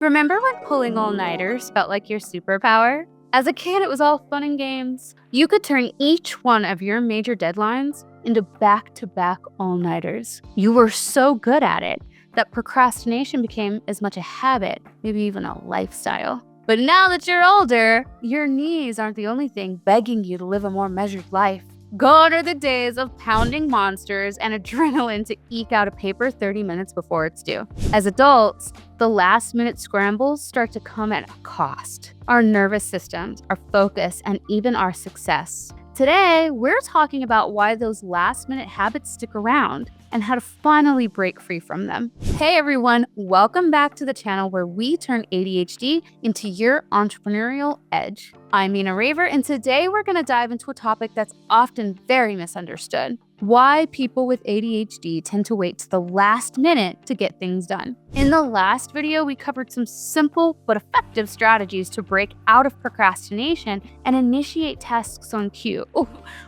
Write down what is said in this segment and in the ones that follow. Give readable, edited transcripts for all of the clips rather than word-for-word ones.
Remember when pulling all-nighters felt like your superpower? As a kid, it was all fun and games. You could turn each one of your major deadlines into back-to-back all-nighters. You were so good at it that procrastination became as much a habit, maybe even a lifestyle. But now that you're older, your knees aren't the only thing begging you to live a more measured life. Gone are the days of pounding monsters and adrenaline to eke out a paper 30 minutes before it's due. As adults, the last-minute scrambles start to come at a cost. Our nervous systems, our focus, and even our success. Today, we're talking about why those last-minute habits stick around and how to finally break free from them. Hey everyone, welcome back to the channel where we turn ADHD into your entrepreneurial edge. I'm Mina Raver, and today we're going to dive into a topic that's often very misunderstood. Why people with ADHD tend to wait to the last minute to get things done. In the last video, we covered some simple but effective strategies to break out of procrastination and initiate tasks on cue,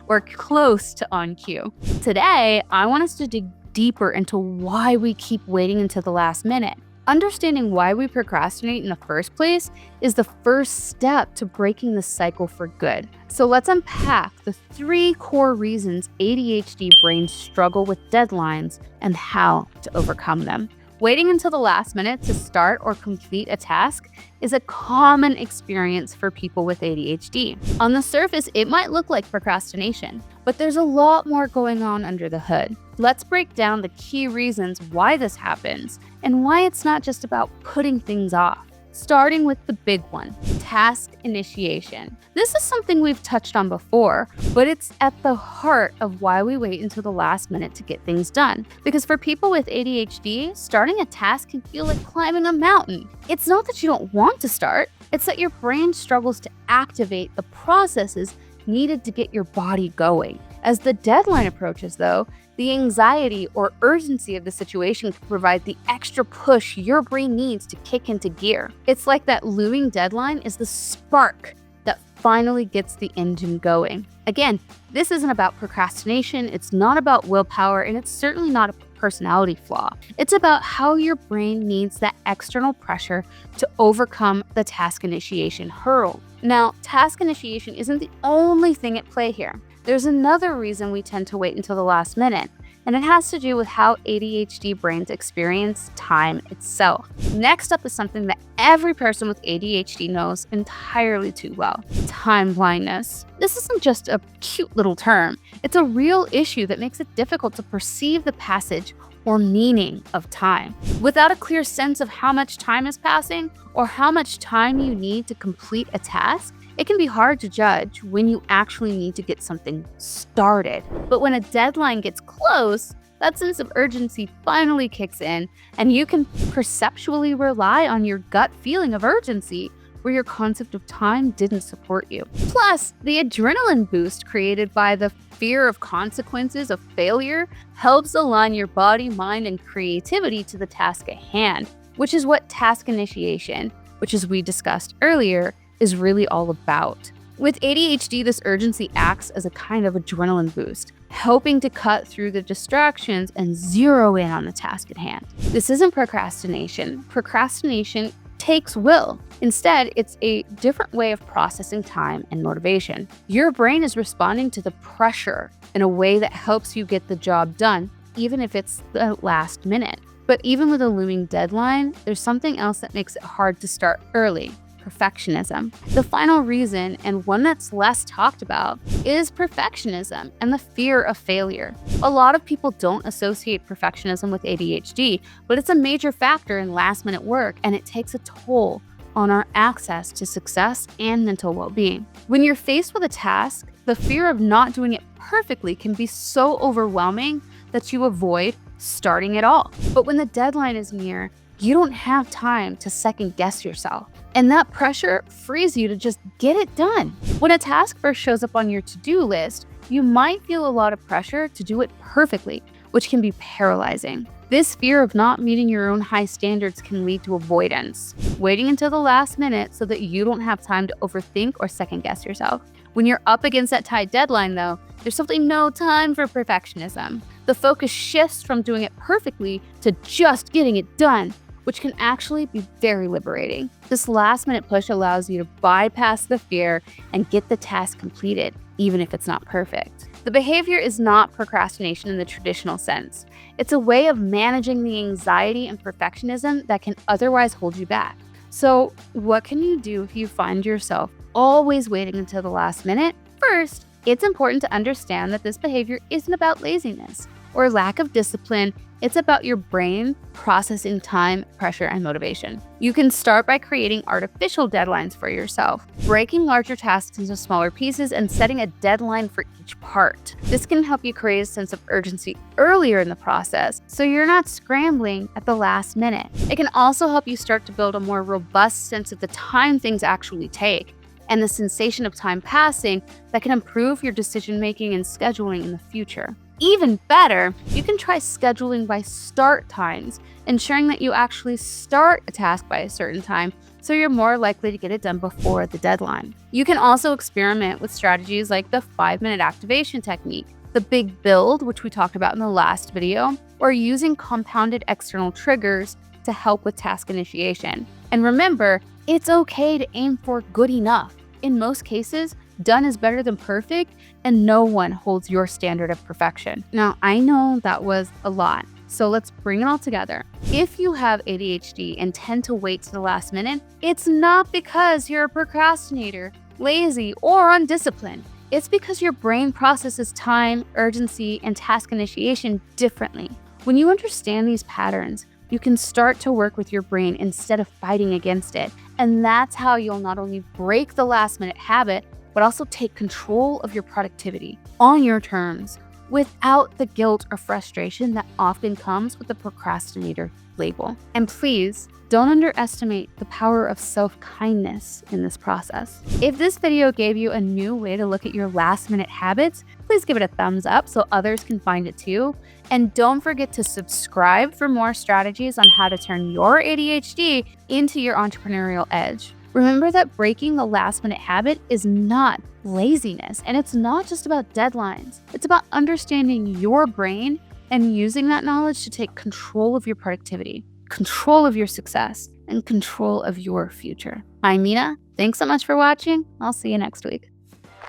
or close to on cue. Today, I want us to dig deeper into why we keep waiting until the last minute. Understanding why we procrastinate in the first place is the first step to breaking the cycle for good. So let's unpack the 3 core reasons ADHD brains struggle with deadlines and how to overcome them. Waiting until the last minute to start or complete a task is a common experience for people with ADHD. On the surface, it might look like procrastination, but there's a lot more going on under the hood. Let's break down the key reasons why this happens and why it's not just about putting things off. Starting with the big one, task initiation. This is something we've touched on before, but it's at the heart of why we wait until the last minute to get things done. Because for people with ADHD, starting a task can feel like climbing a mountain. It's not that you don't want to start, it's that your brain struggles to activate the processes needed to get your body going. As the deadline approaches, though, the anxiety or urgency of the situation can provide the extra push your brain needs to kick into gear. It's like that looming deadline is the spark that finally gets the engine going. Again, this isn't about procrastination, it's not about willpower, and it's certainly not a personality flaw. It's about how your brain needs that external pressure to overcome the task initiation hurdle. Now, task initiation isn't the only thing at play here. There's another reason we tend to wait until the last minute, and it has to do with how ADHD brains experience time itself. Next up is something that every person with ADHD knows entirely too well: time blindness. This isn't just a cute little term. It's a real issue that makes it difficult to perceive the passage or meaning of time. Without a clear sense of how much time is passing or how much time you need to complete a task, it can be hard to judge when you actually need to get something started. But when a deadline gets close, that sense of urgency finally kicks in, and you can perceptually rely on your gut feeling of urgency where your concept of time didn't support you. Plus, the adrenaline boost created by the fear of consequences of failure helps align your body, mind, and creativity to the task at hand, which is what task initiation, which as we discussed earlier, is really all about. With ADHD, this urgency acts as a kind of adrenaline boost, helping to cut through the distractions and zero in on the task at hand. This isn't procrastination. Procrastination takes will. Instead, it's a different way of processing time and motivation. Your brain is responding to the pressure in a way that helps you get the job done, even if it's the last minute. But even with a looming deadline, there's something else that makes it hard to start early: perfectionism. The final reason, and one that's less talked about, is perfectionism and the fear of failure. A lot of people don't associate perfectionism with ADHD, but it's a major factor in last-minute work, and it takes a toll on our access to success and mental well-being. When you're faced with a task, the fear of not doing it perfectly can be so overwhelming that you avoid starting at all. But when the deadline is near, you don't have time to second guess yourself. And that pressure frees you to just get it done. When a task first shows up on your to-do list, you might feel a lot of pressure to do it perfectly, which can be paralyzing. This fear of not meeting your own high standards can lead to avoidance, waiting until the last minute so that you don't have time to overthink or second guess yourself. When you're up against that tight deadline, though, there's simply no time for perfectionism. The focus shifts from doing it perfectly to just getting it done, which can actually be very liberating. This last-minute push allows you to bypass the fear and get the task completed, even if it's not perfect. The behavior is not procrastination in the traditional sense. It's a way of managing the anxiety and perfectionism that can otherwise hold you back. So, what can you do if you find yourself always waiting until the last minute? First, it's important to understand that this behavior isn't about laziness or lack of discipline. It's about your brain processing time, pressure, and motivation. You can start by creating artificial deadlines for yourself, breaking larger tasks into smaller pieces and setting a deadline for each part. This can help you create a sense of urgency earlier in the process, so you're not scrambling at the last minute. It can also help you start to build a more robust sense of the time things actually take and the sensation of time passing that can improve your decision-making and scheduling in the future. Even better, you can try scheduling by start times, ensuring that you actually start a task by a certain time so you're more likely to get it done before the deadline. You can also experiment with strategies like the 5-minute activation technique, the big build, which we talked about in the last video, or using compounded external triggers to help with task initiation. And remember, it's okay to aim for good enough. In most cases, done is better than perfect, and no one holds your standard of perfection. Now, I know that was a lot, so let's bring it all together. If you have ADHD and tend to wait to the last minute, it's not because you're a procrastinator, lazy, or undisciplined. It's because your brain processes time, urgency, and task initiation differently. When you understand these patterns, you can start to work with your brain instead of fighting against it. And that's how you'll not only break the last-minute habit, but also take control of your productivity on your terms without the guilt or frustration that often comes with the procrastinator label. And please, don't underestimate the power of self-kindness in this process. If this video gave you a new way to look at your last-minute habits, please give it a thumbs up so others can find it too. And don't forget to subscribe for more strategies on how to turn your ADHD into your entrepreneurial edge. Remember that breaking the last-minute habit is not laziness, and it's not just about deadlines. It's about understanding your brain and using that knowledge to take control of your productivity, control of your success, and control of your future. I'm Mina. Thanks so much for watching. I'll see you next week.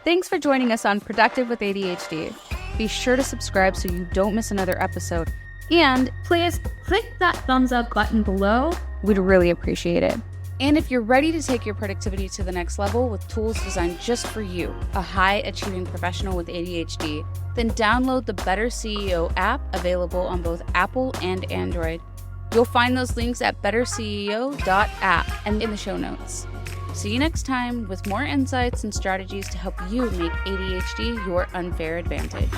Thanks for joining us on Productive with ADHD. Be sure to subscribe so you don't miss another episode. And please click that thumbs up button below. We'd really appreciate it. And if you're ready to take your productivity to the next level with tools designed just for you, a high-achieving professional with ADHD, then download the Better CEO app available on both Apple and Android. You'll find those links at betterceo.app and in the show notes. See you next time with more insights and strategies to help you make ADHD your unfair advantage.